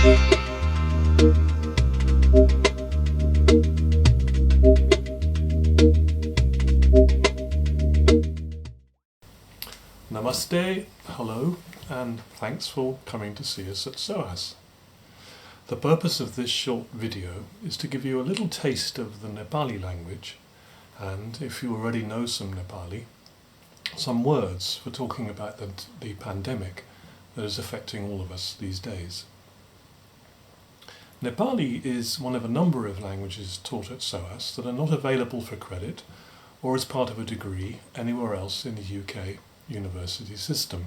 Namaste, hello, and thanks for coming to see us at SOAS. The purpose of this short video is to give you a little taste of the Nepali language, and if you already know some Nepali, some words for talking about the pandemic that is affecting all of us these days. Nepali is one of a number of languages taught at SOAS that are not available for credit or as part of a degree anywhere else in the UK university system.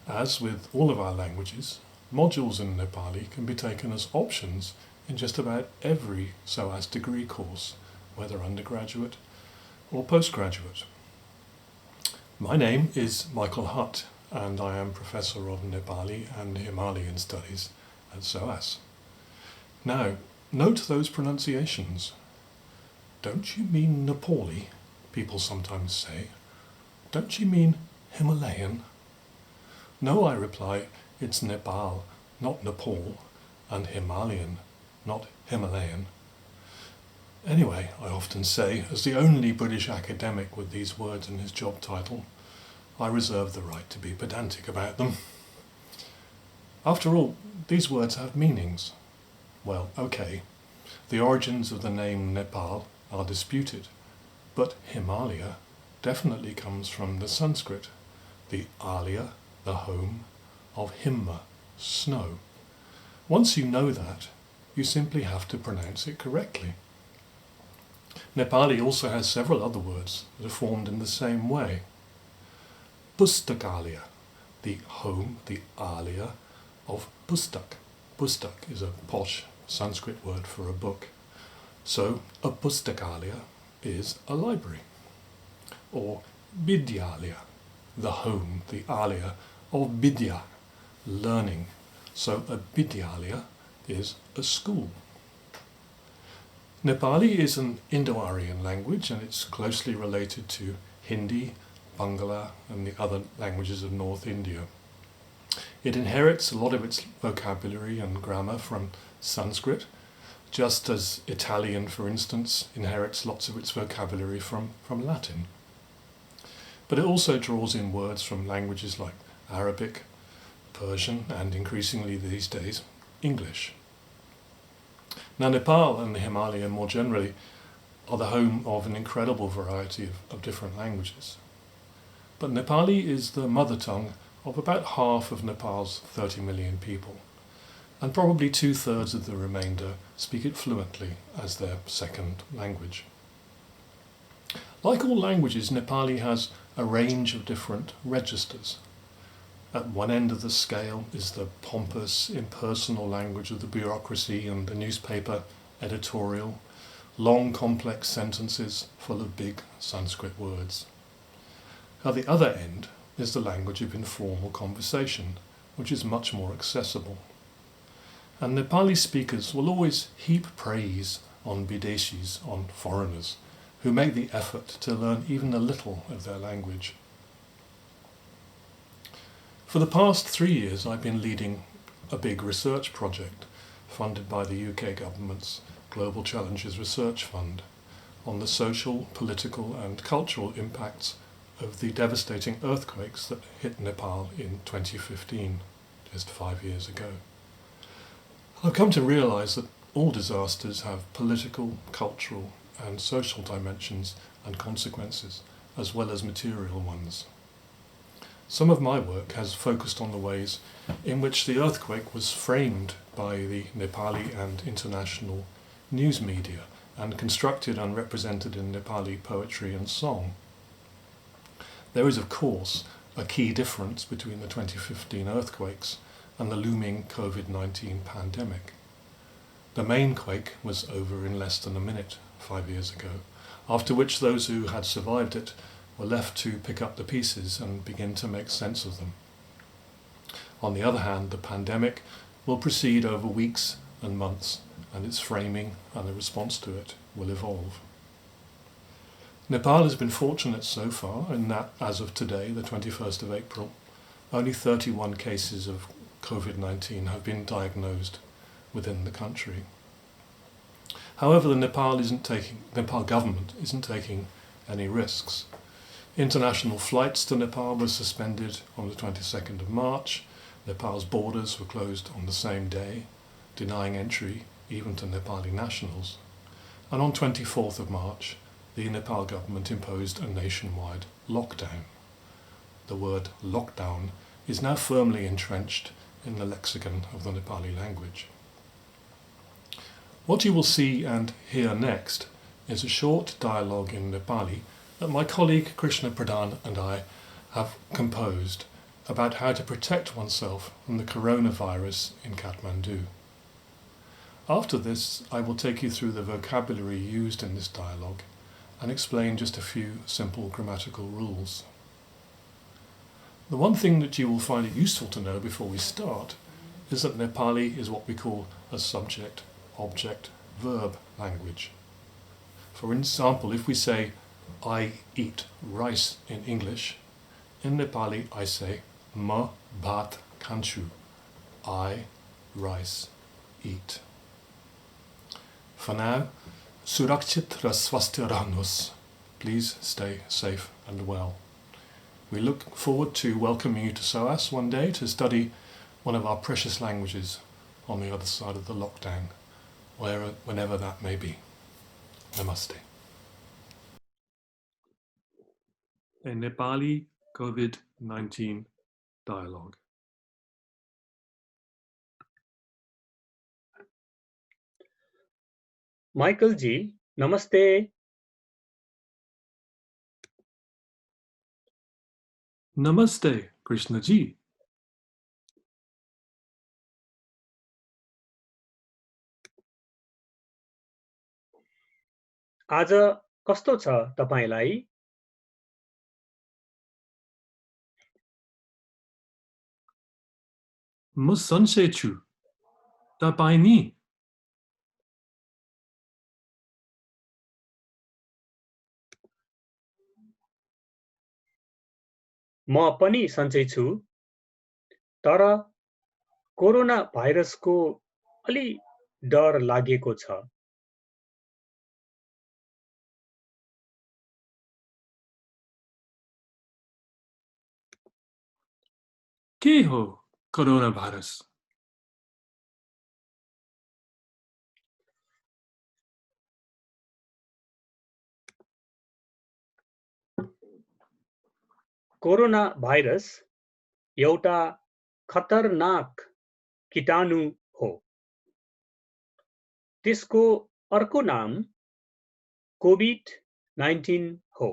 As with all of our languages, modules in Nepali can be taken as options in just about every SOAS degree course, whether undergraduate or postgraduate. My name is Michael Hutt, and I am Professor of Nepali and Himalayan Studies at SOAS. Now, note those pronunciations. Don't you mean Nepali? People sometimes say. Don't you mean Himalayan? No, I reply, it's Nepal, not Nepal, and Himalayan, not Himalayan. Anyway, I often say, as the only British academic with these words in his job title, I reserve the right to be pedantic about them. After all, these words have meanings. Well, okay, the origins of the name Nepal are disputed, but Himalaya definitely comes from the Sanskrit, the Alaya, the home, of Himma, snow. Once you know that, you simply have to pronounce it correctly. Nepali also has several other words that are formed in the same way. Pustakalaya, the home, the Alaya, of Pustak. Pustak is a posh Sanskrit word for a book. So, a Pustakalaya is a library. Or Vidyalaya, the home, the Alaya, of Vidya, learning. So a Vidyalaya is a school. Nepali is an Indo-Aryan language, and it's closely related to Hindi, Bangla, and the other languages of North India. It inherits a lot of its vocabulary and grammar from Sanskrit, just as Italian, for instance, inherits lots of its vocabulary from Latin. But it also draws in words from languages like Arabic, Persian, and increasingly these days, English. Now, Nepal and the Himalaya more generally are the home of an incredible variety of different languages. But Nepali is the mother tongue of about half of Nepal's 30 million people, and probably 2/3 of the remainder speak it fluently as their second language. Like all languages, Nepali has a range of different registers. At one end of the scale is the pompous, impersonal language of the bureaucracy and the newspaper editorial, long complex sentences full of big Sanskrit words. At the other end is the language of informal conversation, which is much more accessible. And Nepali speakers will always heap praise on Bideshis, on foreigners, who make the effort to learn even a little of their language. For the past 3 years, I've been leading a big research project funded by the UK government's Global Challenges Research Fund on the social, political and cultural impacts of the devastating earthquakes that hit Nepal in 2015, just 5 years ago. I've come to realise that all disasters have political, cultural and social dimensions and consequences, as well as material ones. Some of my work has focused on the ways in which the earthquake was framed by the Nepali and international news media and constructed and represented in Nepali poetry and song. There is, of course, a key difference between the 2015 earthquakes and the looming COVID-19 pandemic. The main quake was over in less than a minute 5 years ago, after which those who had survived it were left to pick up the pieces and begin to make sense of them. On the other hand, the pandemic will proceed over weeks and months, and its framing and the response to it will evolve. Nepal has been fortunate so far in that, as of today, the 21st of April, only 31 cases of COVID-19 have been diagnosed within the country. However, the Nepal government isn't taking any risks. International flights to Nepal were suspended on the 22nd of March. Nepal's borders were closed on the same day, denying entry even to Nepali nationals. And on 24th of March, the Nepal government imposed a nationwide lockdown. The word lockdown is now firmly entrenched in the lexicon of the Nepali language. What you will see and hear next is a short dialogue in Nepali that my colleague Krishna Pradhan and I have composed about how to protect oneself from the coronavirus in Kathmandu. After this, I will take you through the vocabulary used in this dialogue and explain just a few simple grammatical rules. The one thing that you will find it useful to know before we start is that Nepali is what we call a subject, object, verb language. For example, if we say, I eat rice in English, in Nepali I say, ma bhat khanchu, I, rice, eat. For now, surakshit ra swasthya rahनुहोस्. Please stay safe and well. We look forward to welcoming you to SOAS one day to study one of our precious languages on the other side of the lockdown, whenever that may be. Namaste. A Nepali COVID-19 dialogue. Michael ji, namaste. Namaste, Krishna ji. आज कस्तो छ तपाईलाई? म सन्चै छु। तपाई नि? म पनि सन्चै छु। तर कोरोना भाइरसको अलि डर लागेको छ। के हो कोरोना भाइरस? कोरोना भाइरस एउटा खतरनाक कीटाणु हो। त्यसको अर्को नाम कोभिड-19 हो।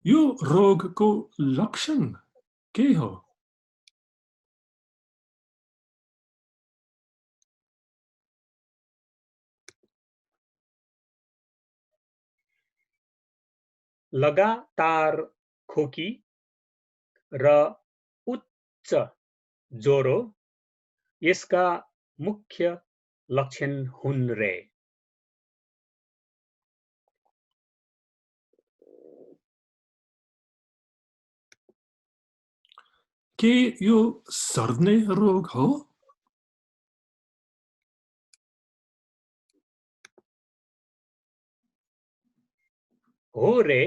यो रोगको लक्षण के हो? लगातार खोकी र उच्च ज्वरो यसका मुख्य लक्षण हुन् रे। के यो सर्ने रोग हो? हो रे,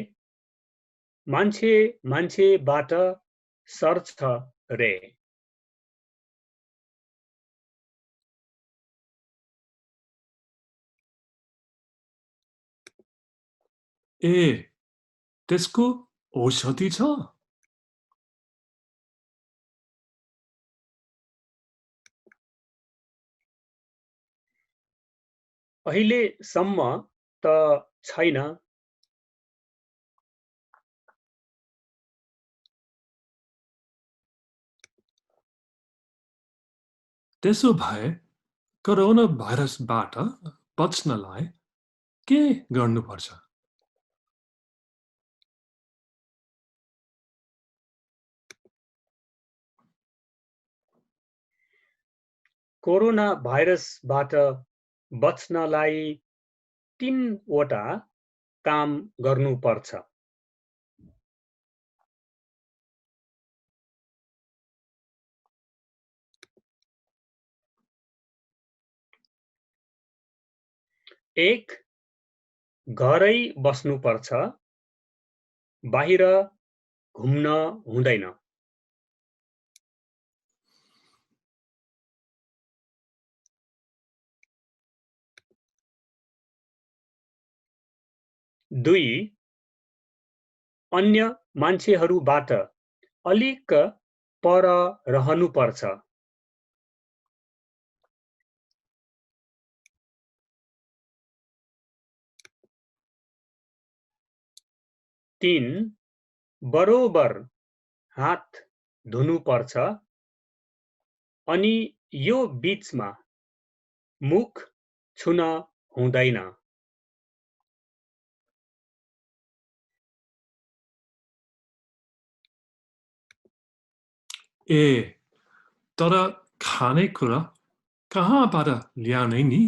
मान्छेबाट सर्छ रे। ए, त्यसको औषधि छ? अहिलेसम्म त छैन। त्यसो भए कोरोना भाइरसबाट बच्नलाई के गर्नुपर्छ? कोरोना भाइरसबाट बच्नलाई 3 वटा काम गर्नुपर्छ। एक घरै बस्नुपर्छ, बाहिर घुम्न हुँदैन। दुई अन्य मान्छेहरूबाट अलिक पर रहनुपर्छ। तीन बरोबर हात धुनुपर्छ अनि यो बीचमा मुख छुन हुँदैन। ए तर खानेकुरा कहाँबाट ल्याउने नि?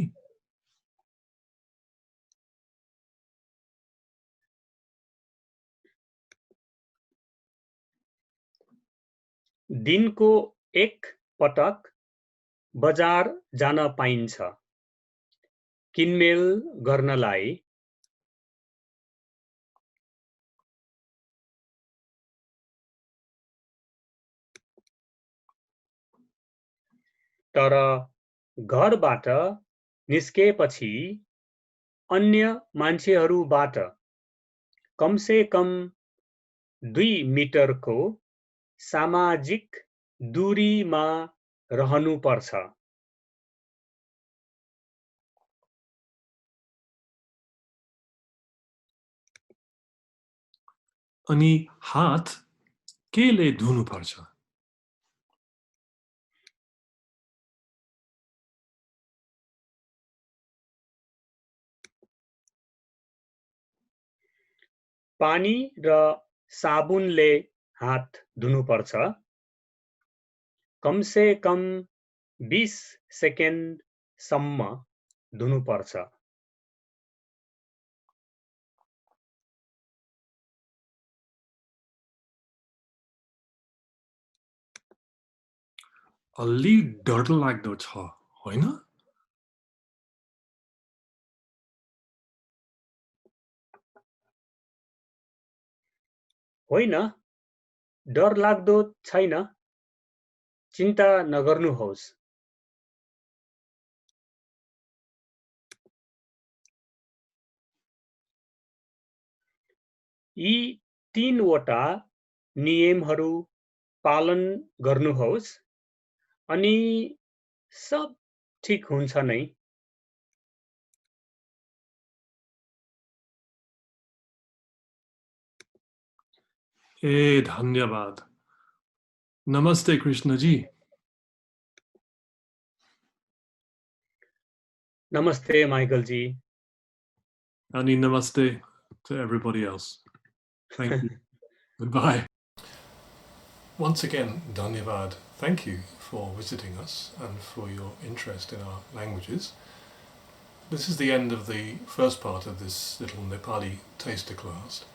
दिनको एक पटक बजार जान पाइन्छ किनमेल गर्नलाई। तर घरबाट निस्केपछि अन्य मान्छेहरूबाट कमसेकम 2 मिटरको सामाजिक दूरीमा रहनुपर्छ। अनि हात केले धुनुपर्छ? पानी र साबुनले हात धुनुपर्छ। कमसेकम 20 सेकेन्डसम्म धुनुपर्छ। अलि डरलाग्दो छ, होइन? होइन, डरलाग्दो छैन। चिन्ता नगर्नुहोस्। यी 3 वटा नियमहरू पालन गर्नुहोस् अनि सब ठिक हुन्छ नै। ए धन्यवाद। नमस्ते कृष्णजी। नमस्ते माइकलजी। Ani namaste to everybody else. Thank you. Goodbye. Once again, dhanyavad. Thank you for visiting us and for your interest in our languages. This is the end of the first part of this little Nepali taster class.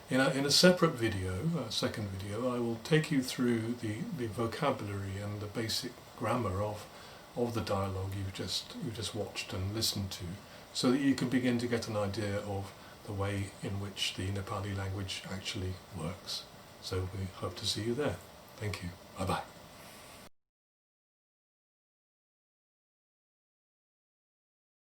In a separate video, a second video, I will take you through the vocabulary and the basic grammar of the dialogue you've just watched and listened to, so that you can begin to get an idea of the way in which the Nepali language actually works. So we hope to see you there. Thank you. Bye-bye.